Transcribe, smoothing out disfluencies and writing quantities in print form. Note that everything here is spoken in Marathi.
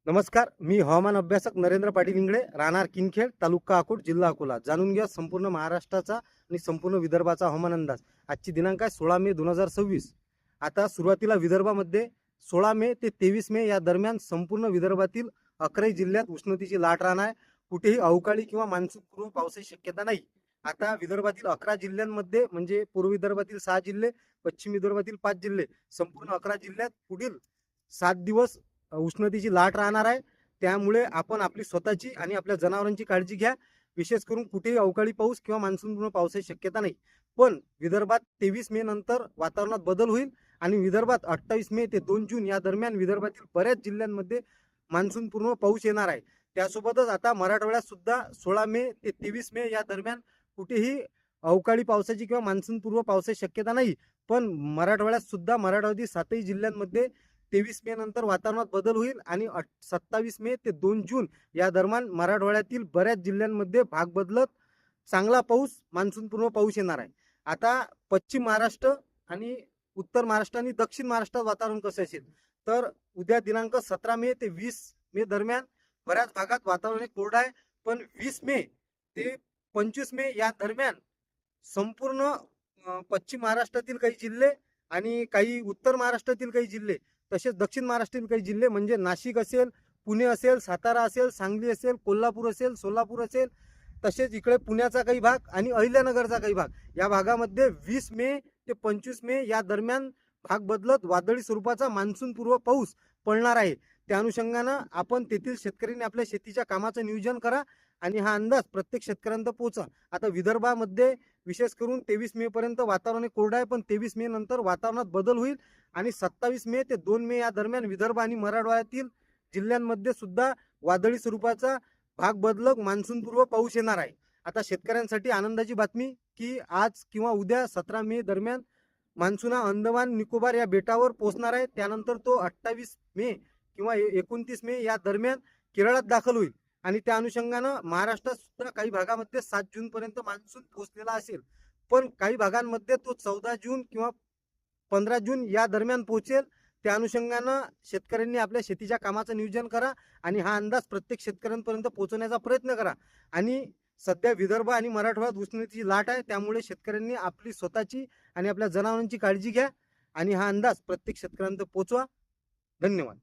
नमस्कार, मी हवामान अभ्यासक नरेंद्र पाटील इंगळे, राहणार किनखेड, तालुका अकोट, जिल्हा अकोला. जाणून घ्या संपूर्ण महाराष्ट्राचा आणि संपूर्ण विदर्भाचा हवामान अंदाज. आजची दिनांक आहे 16 मे 2026. आता सुरुवातीला विदर्भामध्ये 16 मे ते 23 मे या दरम्यान संपूर्ण विदर्भातील 11 जिल्ह्यात उष्णतेची लाट राहणार आहे. कुठेही अवकाळी किंवा मान्सूनपूर्व पावसाची शक्यता नाही. आता विदर्भातील 11 जिल्ह्यांमध्ये म्हणजे पूर्व विदर्भातील 6 जिल्हे, पश्चिम विदर्भातील 5 जिल्हे, संपूर्ण 11 जिल्ह्यात पुढील 7 दिवस उष्णतेची लाट राहणार आहे. त्यामुळे आपण आपली स्वतःची आणि आपल्या जनावरांची काळजी घ्या. विशेष करून कुठेही अवकाळी पाऊस किंवा मान्सूनपूर्व पावसाची शक्यता नाही. पण विदर्भात 23 मे नंतर वातावरणात बदल होईल आणि विदर्भात 28 मे ते 2 जून या दरम्यान विदर्भातील बऱ्याच जिल्ह्यांमध्ये मान्सूनपूर्व पाऊस येणार आहे. त्यासोबतच आता मराठवाड्यात सुद्धा 16 मे ते 23 मे या दरम्यान कुठेही अवकाळी पावसाची किंवा मान्सूनपूर्व पावसाची शक्यता नाही. पण मराठवाड्यात सुद्धा मराठवाड्यातील 7ही जिल्ह्यांमध्ये 23 मे नंतर वातावरणात बदल होईल आणि 27 मे ते 2 जून या दरम्यान मराठवाड्यातील बऱ्याच जिल्ह्यांमध्ये भाग बदलत चांगला पाऊस मान्सूनपूर्व पाऊस येणार आहे. आता पश्चिम महाराष्ट्र आणि उत्तर महाराष्ट्र आणि दक्षिण महाराष्ट्रात वातावरण कसं असेल तर उद्या दिनांक 17 मे ते 20 मे दरम्यान बऱ्याच भागात वातावरण कोरडं आहे. पण 20 मे ते 25 मे या दरम्यान संपूर्ण पश्चिम महाराष्ट्रातील काही जिल्हे आणि काही उत्तर महाराष्ट्रातील काही जिल्हे तसेच दक्षिण महाराष्ट्रातील काही जिल्हे म्हणजे नाशिक असेल, पुणे असेल, सातारा असेल, सांगली असेल, कोल्हापूर असेल, सोलापूर असेल, तसेच इकडे पुण्याचा काही भाग आणि अहिल्यानगरचा काही भाग या भागामध्ये 20 मे ते 25 मे या दरम्यान भाग बदलत वादळी स्वरूपाचा मान्सूनपूर्व पाऊस पडणार आहे. त्या अनुषंगानं आपण तेथील शेतकऱ्यांनी आपल्या शेतीच्या कामाचं नियोजन करा आणि हा अंदाज प्रत्येक शेतकऱ्यांना पोहोचा. आता विदर्भामध्ये विशेष करून 23 मे पर्यंत वातावरण कोरडं आहे, पण 23 मे नंतर वातावरणात बदल होईल आणि 27 मे ते 2 मे या दरम्यान विदर्भ आणि मराठवाड्यातील जिल्ह्यांमध्ये सुद्धा वादळी स्वरूपाचा भाग बदलक मान्सूनपूर्व पाऊस येणार आहे. आता शेतकऱ्यांसाठी आनंदाची बातमी की आज किंवा उद्या 17 मे दरम्यान मान्सून हा अंदमान निकोबार या बेटावर पोहोचणार आहे. त्यानंतर तो 28 मे किंवा 29 मे या दरम्यान केरळात दाखल होईल आणि त्या अनुषंगानं महाराष्ट्रात सुद्धा काही भागामध्ये 7 जून पर्यंत मान्सून पोहोचलेला असेल. पण काही भागांमध्ये तो 14 जून किंवा 15 जून या दरम्यान पोहोचेल. त्या अनुषंगानं शेतकऱ्यांनी आपल्या शेतीच्या कामाचं नियोजन करा आणि हा अंदाज प्रत्येक शेतकऱ्यांपर्यंत पोहोचवण्याचा प्रयत्न करा. आणि सध्या विदर्भ आणि मराठवाड्यात उष्णतेची लाट आहे, त्यामुळे शेतकऱ्यांनी आपली स्वतःची आणि आपल्या जनावरांची काळजी घ्या आणि हा अंदाज प्रत्येक शेतकऱ्यांपर्यंत पोहोचवा. धन्यवाद.